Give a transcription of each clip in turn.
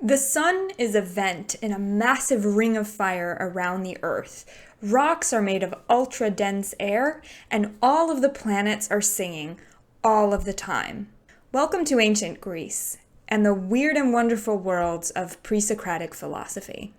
The sun is a vent in a massive ring of fire around the Earth. Rocks are made of ultra-dense air, and all of the planets are singing, all of the time. Welcome to ancient Greece, and the weird and wonderful worlds of Presocratic philosophy.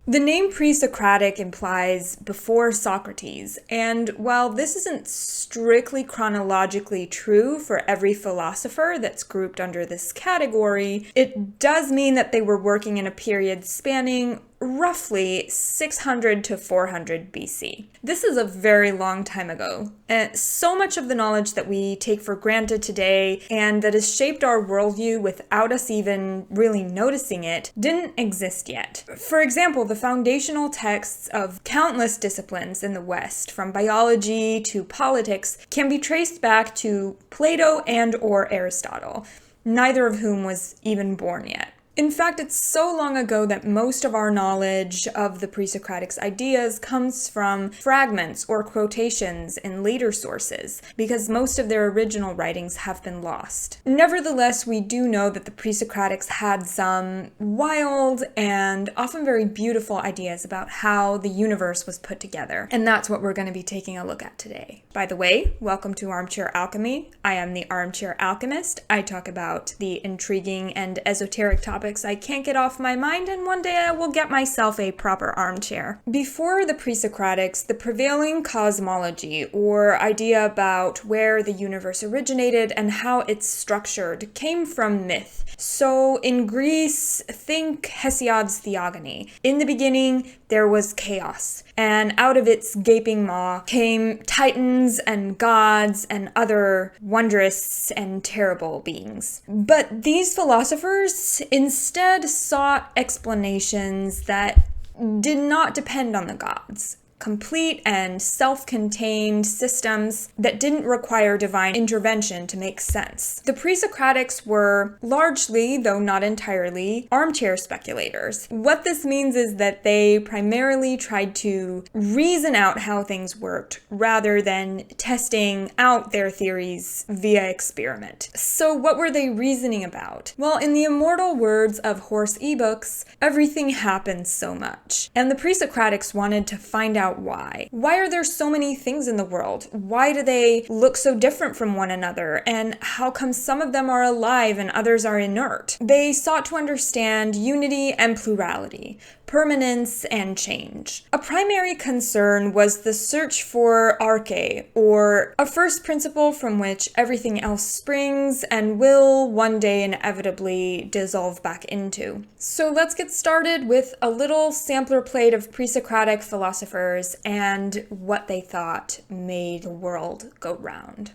The name Presocratic implies before Socrates, and while this isn't strictly chronologically true for every philosopher that's grouped under this category, it does mean that they were working in a period spanning roughly 600 to 400 BC. This is a very long time ago, and so much of the knowledge that we take for granted today and that has shaped our worldview without us even really noticing it didn't exist yet. For example, the foundational texts of countless disciplines in the West, from biology to politics, can be traced back to Plato and or Aristotle, neither of whom was even born yet. In fact, it's so long ago that most of our knowledge of the Presocratics' ideas comes from fragments or quotations in later sources, because most of their original writings have been lost. Nevertheless, we do know that the Presocratics had some wild and often very beautiful ideas about how the universe was put together, and that's what we're going to be taking a look at today. By the way, welcome to Armchair Alchemy. I am the Armchair Alchemist. I talk about the intriguing and esoteric topics I can't get off my mind, and one day I will get myself a proper armchair. Before the Presocratics, the prevailing cosmology, or idea about where the universe originated and how it's structured, came from myth. So in Greece, think Hesiod's Theogony. In the beginning, there was chaos, and out of its gaping maw came titans and gods and other wondrous and terrible beings. But these philosophers instead sought explanations that did not depend on the gods. Complete and self-contained systems that didn't require divine intervention to make sense. The Presocratics were largely, though not entirely, armchair speculators. What this means is that they primarily tried to reason out how things worked rather than testing out their theories via experiment. So what were they reasoning about? Well, in the immortal words of Horst Ebooks, everything happens so much. And the Presocratics wanted to find out why. Why are there so many things in the world? Why do they look so different from one another? And how come some of them are alive and others are inert? They sought to understand unity and plurality, permanence and change. A primary concern was the search for arche, or a first principle from which everything else springs and will one day inevitably dissolve back into. So let's get started with a little sampler plate of Presocratic philosophers and what they thought made the world go round.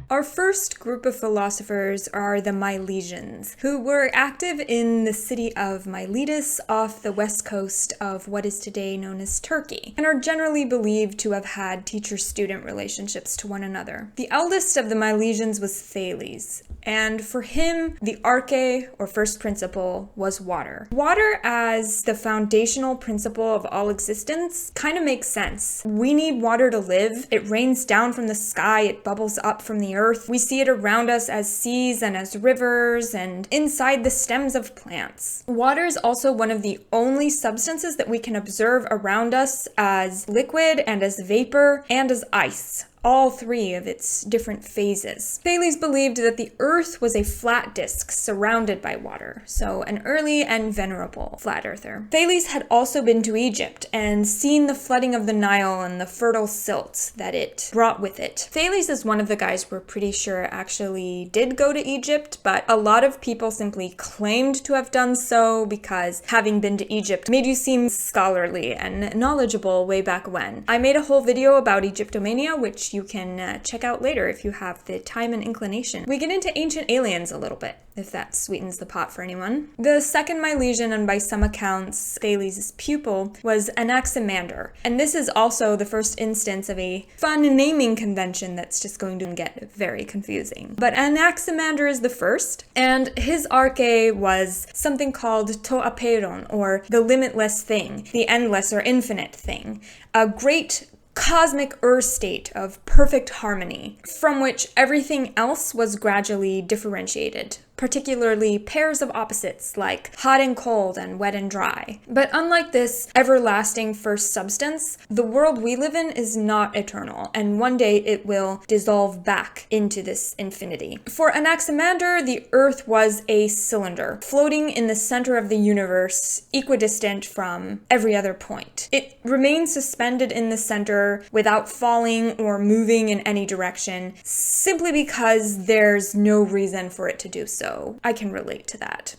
Our first group of philosophers are the Milesians, who were active in the city of Miletus off the west coast of what is today known as Turkey, and are generally believed to have had teacher-student relationships to one another. The eldest of the Milesians was Thales, and for him, the arche, or first principle, was water. Water as the foundational principle of all existence kind of makes sense. We need water to live. It rains down from the sky, it bubbles up from the earth. We see it around us as seas and as rivers and inside the stems of plants. Water is also one of the only substances that we can observe around us as liquid and as vapor and as ice. All three of its different phases. Thales believed that the Earth was a flat disk surrounded by water, so an early and venerable flat earther. Thales had also been to Egypt and seen the flooding of the Nile and the fertile silt that it brought with it. Thales is one of the guys we're pretty sure actually did go to Egypt, but a lot of people simply claimed to have done so because having been to Egypt made you seem scholarly and knowledgeable way back when. I made a whole video about Egyptomania, which you can check out later if you have the time and inclination. We get into ancient aliens a little bit, if that sweetens the pot for anyone. The second Milesian, and by some accounts Thales' pupil, was Anaximander. And this is also the first instance of a fun naming convention that's just going to get very confusing. But Anaximander is the first, and his arche was something called to apeiron, or the limitless thing, the endless or infinite thing. A great cosmic state of perfect harmony, from which everything else was gradually differentiated, particularly pairs of opposites like hot and cold and wet and dry. But unlike this everlasting first substance, the world we live in is not eternal, and one day it will dissolve back into this infinity. For Anaximander, the Earth was a cylinder, floating in the center of the universe, equidistant from every other point. It remains suspended in the center without falling or moving in any direction, simply because there's no reason for it to do so. I can relate to that.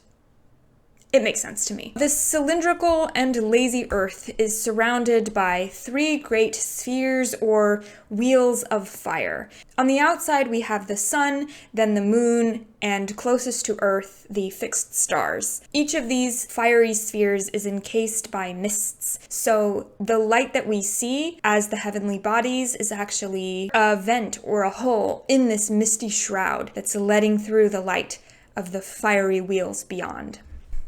It makes sense to me. This cylindrical and lazy Earth is surrounded by three great spheres or wheels of fire. On the outside, we have the sun, then the moon, and closest to Earth, the fixed stars. Each of these fiery spheres is encased by mists, so the light that we see as the heavenly bodies is actually a vent or a hole in this misty shroud that's letting through the light of the fiery wheels beyond.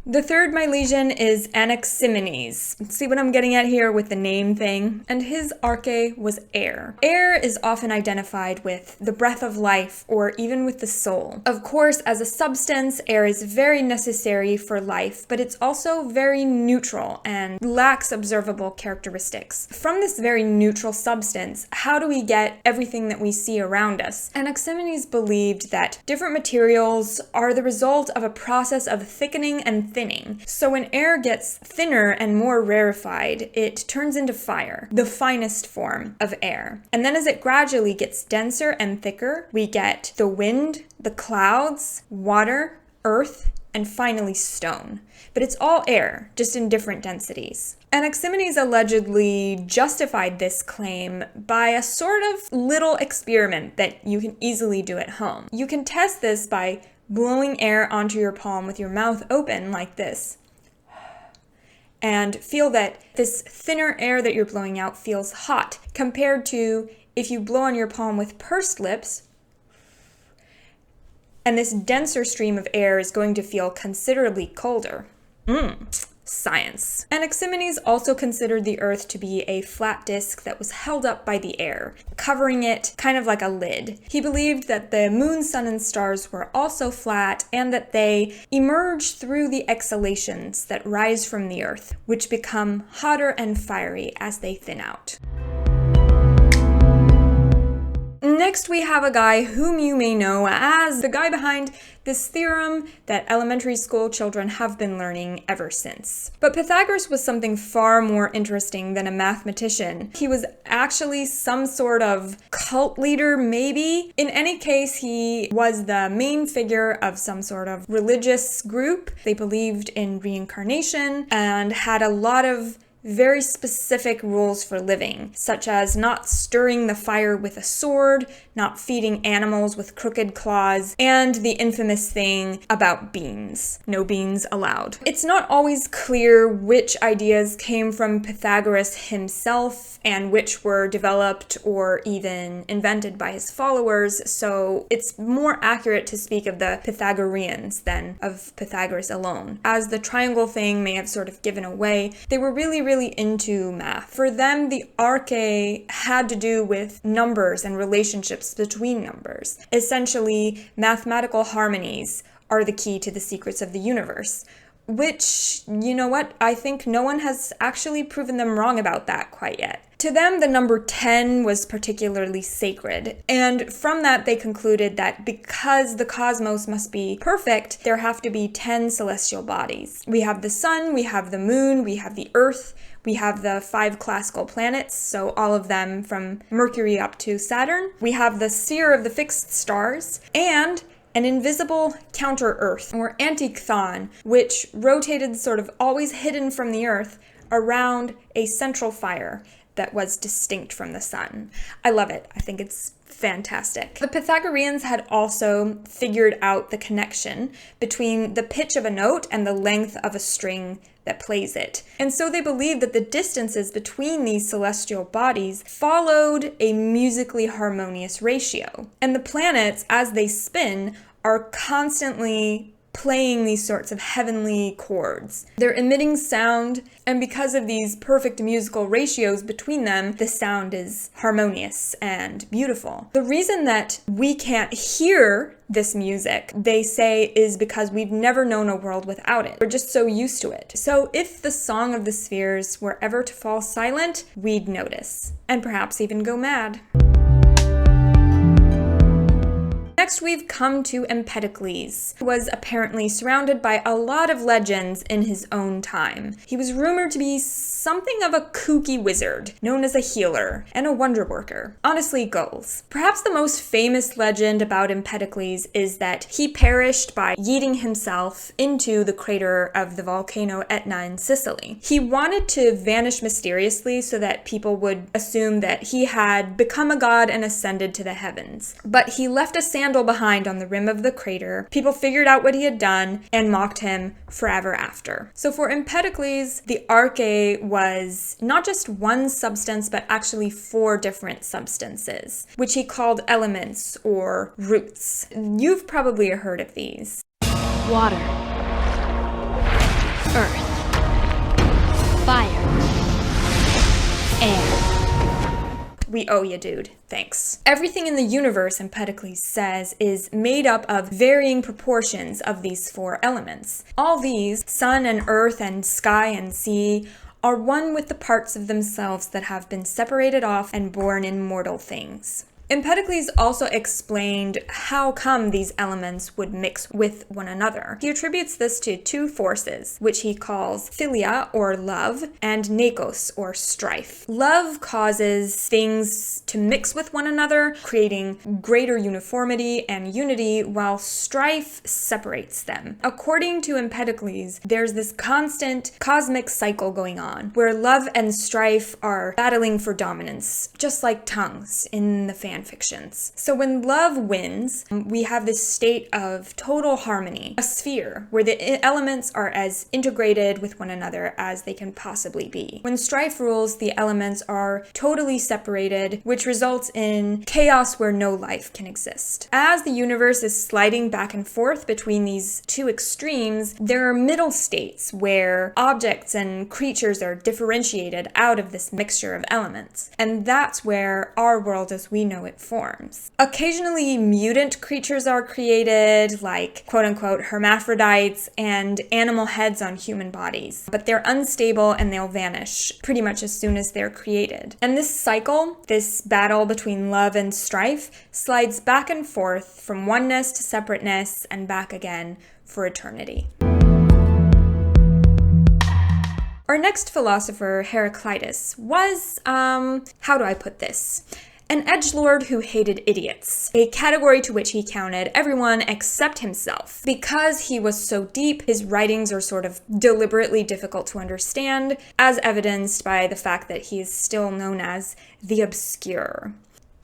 The third Milesian is Anaximenes. See what I'm getting at here with the name thing? And his arche was air. Air is often identified with the breath of life or even with the soul. Of course, as a substance, air is very necessary for life, but it's also very neutral and lacks observable characteristics. From this very neutral substance, how do we get everything that we see around us? Anaximenes believed that different materials are the result of a process of thickening and thinning. So when air gets thinner and more rarefied, it turns into fire, the finest form of air. And then as it gradually gets denser and thicker, we get the wind, the clouds, water, earth, and finally stone. But it's all air, just in different densities. Anaximenes allegedly justified this claim by a sort of little experiment that you can easily do at home. You can test this by blowing air onto your palm with your mouth open like this, and feel that this thinner air that you're blowing out feels hot compared to if you blow on your palm with pursed lips, and this denser stream of air is going to feel considerably colder. Science. Anaximenes also considered the Earth to be a flat disk that was held up by the air, covering it kind of like a lid. He believed that the moon, sun, and stars were also flat and that they emerge through the exhalations that rise from the Earth, which become hotter and fiery as they thin out. Next, we have a guy whom you may know as the guy behind this theorem that elementary school children have been learning ever since. But Pythagoras was something far more interesting than a mathematician. He was actually some sort of cult leader, maybe. In any case, he was the main figure of some sort of religious group. They believed in reincarnation and had a lot of very specific rules for living, such as not stirring the fire with a sword, not feeding animals with crooked claws, and the infamous thing about beans. No beans allowed. It's not always clear which ideas came from Pythagoras himself and which were developed or even invented by his followers, so it's more accurate to speak of the Pythagoreans than of Pythagoras alone. As the triangle thing may have sort of given away, they were really into math. For them, the arche had to do with numbers and relationships between numbers. Essentially, mathematical harmonies are the key to the secrets of the universe. Which, you know what, I think no one has actually proven them wrong about that quite yet. To them, the number 10 was particularly sacred, and from that they concluded that because the cosmos must be perfect, there have to be 10 celestial bodies. We have the sun, we have the moon, we have the earth, we have the 5 classical planets, so all of them from Mercury up to Saturn. We have the sphere of the fixed stars, and an invisible counter-Earth, or antichthon, which rotated sort of always hidden from the Earth around a central fire that was distinct from the sun. I love it. I think it's fantastic. The Pythagoreans had also figured out the connection between the pitch of a note and the length of a string that plays it. And so they believed that the distances between these celestial bodies followed a musically harmonious ratio. And the planets, as they spin, are constantly playing these sorts of heavenly chords. They're emitting sound, and because of these perfect musical ratios between them, the sound is harmonious and beautiful. The reason that we can't hear this music, they say, is because we've never known a world without it. We're just so used to it. So if the song of the spheres were ever to fall silent, we'd notice, and perhaps even go mad. Next, we've come to Empedocles, who was apparently surrounded by a lot of legends in his own time. He was rumored to be something of a kooky wizard, known as a healer and a wonder worker. Honestly, goals. Perhaps the most famous legend about Empedocles is that he perished by yeeting himself into the crater of the volcano Etna in Sicily. He wanted to vanish mysteriously so that people would assume that he had become a god and ascended to the heavens. But he left a sandal behind on the rim of the crater. People figured out what he had done and mocked him forever after. So for Empedocles, the arche was not just one substance, but actually 4 different substances, which he called elements or roots. You've probably heard of these. Water, earth, fire, air. We owe you, dude. Thanks. Everything in the universe, Empedocles says, is made up of varying proportions of these 4 elements. All these, sun and earth and sky and sea, are one with the parts of themselves that have been separated off and born in mortal things. Empedocles also explained how come these elements would mix with one another. He attributes this to 2 forces, which he calls philia, or love, and nekos, or strife. Love causes things to mix with one another, creating greater uniformity and unity, while strife separates them. According to Empedocles, there's this constant cosmic cycle going on, where love and strife are battling for dominance, just like tongues in the fan fictions. So when love wins, we have this state of total harmony, a sphere where the elements are as integrated with one another as they can possibly be. When strife rules, the elements are totally separated, which results in chaos where no life can exist. As the universe is sliding back and forth between these 2 extremes, there are middle states where objects and creatures are differentiated out of this mixture of elements. And that's where our world as we know it forms. Occasionally, mutant creatures are created, like quote-unquote hermaphrodites and animal heads on human bodies, but they're unstable and they'll vanish pretty much as soon as they're created. And this cycle, this battle between love and strife, slides back and forth from oneness to separateness and back again for eternity. Our next philosopher, Heraclitus, was, how do I put this? An edgelord who hated idiots, a category to which he counted everyone except himself. Because he was so deep, his writings are sort of deliberately difficult to understand, as evidenced by the fact that he is still known as the obscure.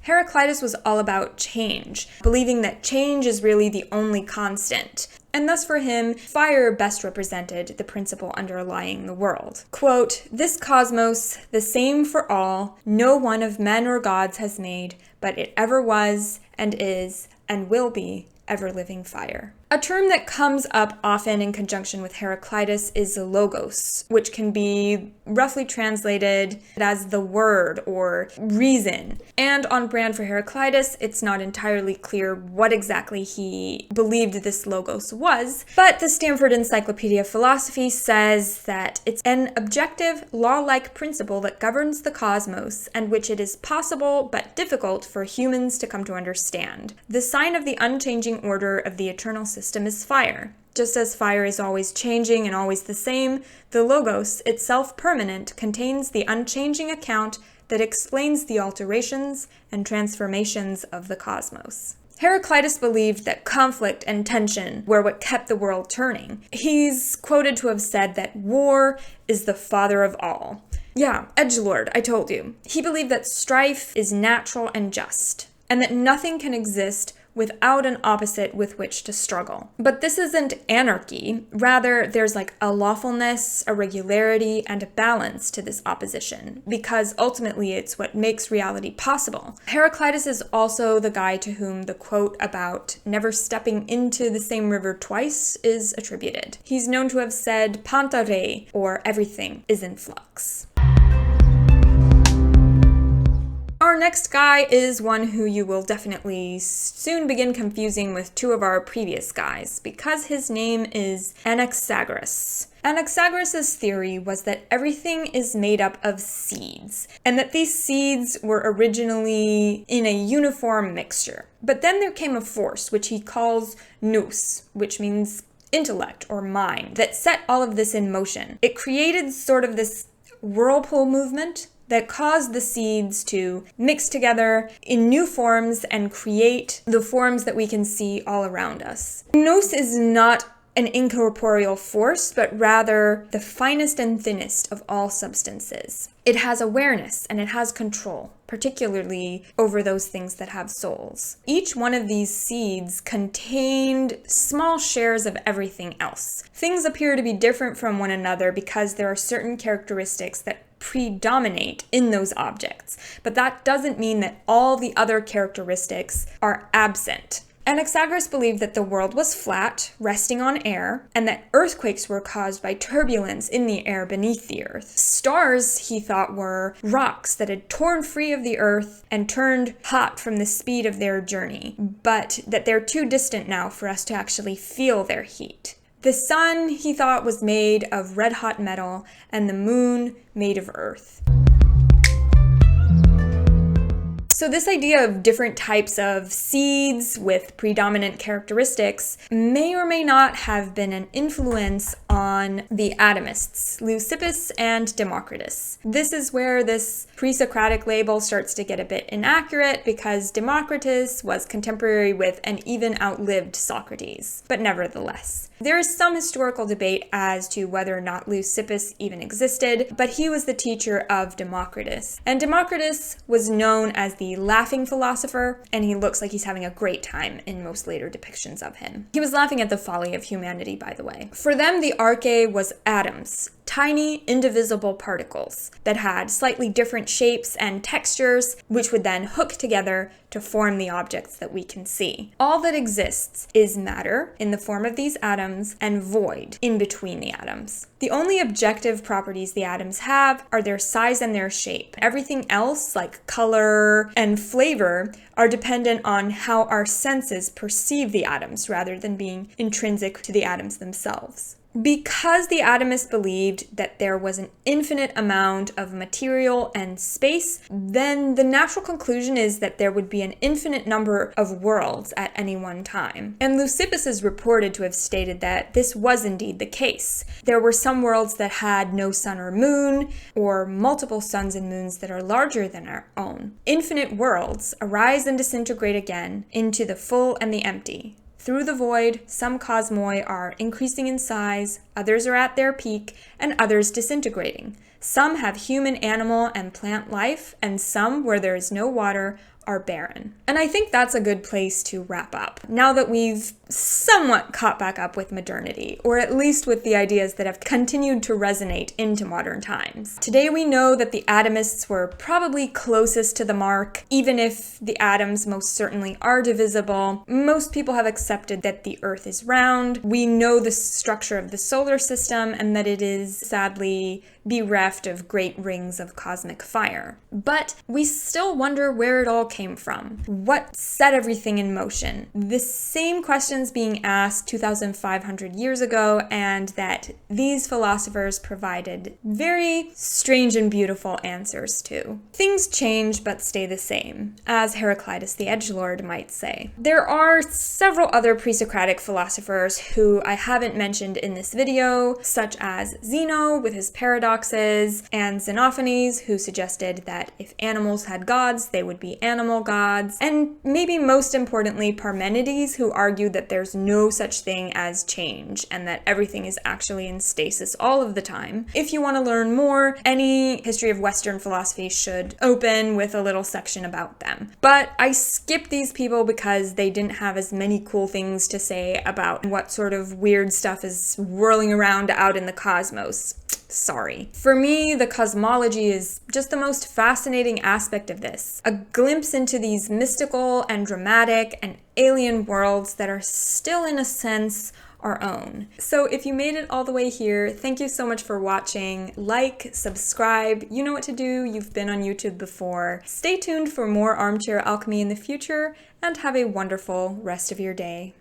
Heraclitus was all about change, believing that change is really the only constant. And thus for him, fire best represented the principle underlying the world. Quote, "This cosmos, the same for all, no one of men or gods has made, but it ever was, and is, and will be, ever-living fire." A term that comes up often in conjunction with Heraclitus is logos, which can be roughly translated as the word or reason. And on brand for Heraclitus, it's not entirely clear what exactly he believed this logos was, but the Stanford Encyclopedia of Philosophy says that it's an objective, law-like principle that governs the cosmos and which it is possible but difficult for humans to come to understand. The sign of the unchanging order of the eternal system is fire. Just as fire is always changing and always the same, the logos, itself permanent, contains the unchanging account that explains the alterations and transformations of the cosmos. Heraclitus believed that conflict and tension were what kept the world turning. He's quoted to have said that war is the father of all. Yeah, edgelord, I told you. He believed that strife is natural and just, and that nothing can exist without an opposite with which to struggle. But this isn't anarchy. Rather, there's like a lawfulness, a regularity, and a balance to this opposition, because ultimately it's what makes reality possible. Heraclitus is also the guy to whom the quote about never stepping into the same river twice is attributed. He's known to have said "Panta re," or everything is in flux. Our next guy is one who you will definitely soon begin confusing with two of our previous guys, because his name is Anaxagoras. Anaxagoras' theory was that everything is made up of seeds, and that these seeds were originally in a uniform mixture. But then there came a force, which he calls nous, which means intellect or mind, that set all of this in motion. It created sort of this whirlpool movement that caused the seeds to mix together in new forms and create the forms that we can see all around us. Nous is not an incorporeal force, but rather the finest and thinnest of all substances. It has awareness and it has control, particularly over those things that have souls. Each one of these seeds contained small shares of everything else. Things appear to be different from one another because there are certain characteristics that predominate in those objects, but that doesn't mean that all the other characteristics are absent. Anaxagoras believed that the world was flat, resting on air, and that earthquakes were caused by turbulence in the air beneath the earth. Stars, he thought, were rocks that had torn free of the earth and turned hot from the speed of their journey, but that they're too distant now for us to actually feel their heat. The sun, he thought, was made of red-hot metal, and the moon made of earth. So this idea of different types of seeds with predominant characteristics may or may not have been an influence on the Atomists, Leucippus and Democritus. This is where this Presocratic label starts to get a bit inaccurate, because Democritus was contemporary with and even outlived Socrates, but nevertheless. There is some historical debate as to whether or not Leucippus even existed, but he was the teacher of Democritus. And Democritus was known as the laughing philosopher, and he looks like he's having a great time in most later depictions of him. He was laughing at the folly of humanity, by the way. For them, the arche was atoms, tiny, indivisible particles that had slightly different shapes and textures, which would then hook together to form the objects that we can see. All that exists is matter in the form of these atoms and void in between the atoms. The only objective properties the atoms have are their size and their shape. Everything else, like color and flavor, are dependent on how our senses perceive the atoms rather than being intrinsic to the atoms themselves. Because the atomists believed that there was an infinite amount of material and space, then the natural conclusion is that there would be an infinite number of worlds at any one time. And Leucippus is reported to have stated that this was indeed the case. There were some worlds that had no sun or moon, or multiple suns and moons that are larger than our own. Infinite worlds arise and disintegrate again into the full and the empty. Through the void, some cosmoi are increasing in size, others are at their peak, and others disintegrating. Some have human, animal, and plant life, and some, where there is no water, are barren. And I think that's a good place to wrap up, now that we've somewhat caught back up with modernity, or at least with the ideas that have continued to resonate into modern times. Today we know that the atomists were probably closest to the mark. Even if the atoms most certainly are divisible, most people have accepted that the Earth is round. We know the structure of the solar system and that it is sadly bereft of great rings of cosmic fire. But we still wonder where it all came from. What set everything in motion? The same questions being asked 2,500 years ago, and that these philosophers provided very strange and beautiful answers to. Things change but stay the same, as Heraclitus the Edgelord might say. There are several other pre-Socratic philosophers who I haven't mentioned in this video, such as Zeno with his paradoxes, and Xenophanes, who suggested that if animals had gods, they would be animals. animal gods, and maybe most importantly, Parmenides, who argued that there's no such thing as change and that everything is actually in stasis all of the time. If you want to learn more, any history of Western philosophy should open with a little section about them. But I skipped these people because they didn't have as many cool things to say about what sort of weird stuff is whirling around out in the cosmos. Sorry. For me, the cosmology is just the most fascinating aspect of this. A glimpse into these mystical and dramatic and alien worlds that are still, in a sense, our own. So if you made it all the way here, thank you so much for watching. Like, subscribe, you know what to do, you've been on YouTube before. Stay tuned for more armchair alchemy in the future, and have a wonderful rest of your day.